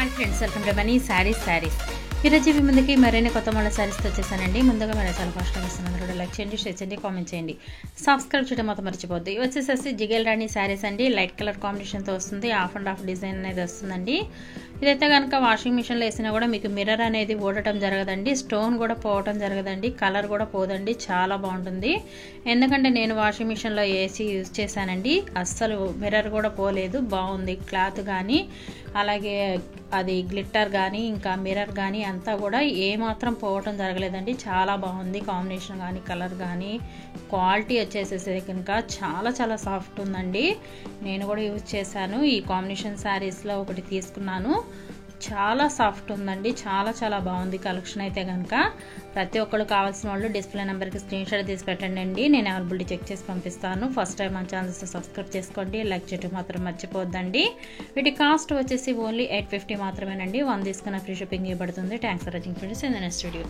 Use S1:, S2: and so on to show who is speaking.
S1: Hi friends, welcome to money saris ఈరోజు మీ ముందుకి మరిన్ని కొత్త మోడల్ శారీస్తో వచ్చేసానండి. ముందుగా మీరు చాలా ఫాస్ట్గా వస్తున్నారు. లైక్ చేయండి, షేర్ చేయండి, కామెంట్ చేయండి, సబ్స్క్రైబ్ చేయడం మాత్రం మర్చిపోద్దు. ఇవి వచ్చేసేసి జిగేల్ రాణి శారీస్ అండి. లైట్ కలర్ కాంబినేషన్తో వస్తుంది. హాఫ్ అండ్ హాఫ్ డిజైన్ అనేది వస్తుందండి. ఇదైతే కనుక వాషింగ్ మిషన్లో వేసినా కూడా మీకు మిర్రర్ అనేది ఊడటం జరగదండి, స్టోన్ కూడా పోవటం జరగదండి, కలర్ కూడా పోదండి. చాలా బాగుంటుంది. ఎందుకంటే నేను వాషింగ్ మిషన్లో వేసి యూజ్ చేశానండి. అస్సలు మిర్రర్ కూడా పోలేదు. బాగుంది క్లాత్ కానీ, అలాగే అది గ్లిట్టర్ కానీ ఇంకా మిర్రర్ కానీ అంతా కూడా ఏమాత్రం పోవటం జరగలేదండి. చాలా బాగుంది. కాంబినేషన్ కానీ కలర్ కానీ క్వాలిటీ వచ్చేసేసి కనుక చాలా సాఫ్ట్ ఉందండి. నేను కూడా యూజ్ చేశాను. ఈ కాంబినేషన్ శారీస్లో ఒకటి తీసుకున్నాను. చాలా సాఫ్ట్ ఉందండి. చాలా బాగుంది కలెక్షన్ అయితే కనుక. ప్రతి ఒక్కరు కావాల్సిన వాళ్ళు డిస్ప్లే నెంబర్కి స్క్రీన్ షాట్ తీసి పెట్టండి. నేను అవైలబిలిటీ చెక్ చేసి పంపిస్తాను. ఫస్ట్ టైం మన ఛానల్స్ సబ్స్క్రైబ్ చేసుకోండి, లైక్ చేయడం మాత్రం మర్చిపోద్దండి. వీటి కాస్ట్ వచ్చేసి ఓన్లీ 850 మాత్రమేనండి. 1 తీసుకున్న ఫ్రీ షిప్పింగ్ ఇవ్వబడుతుంది. Thanks for watching friends. In the next video.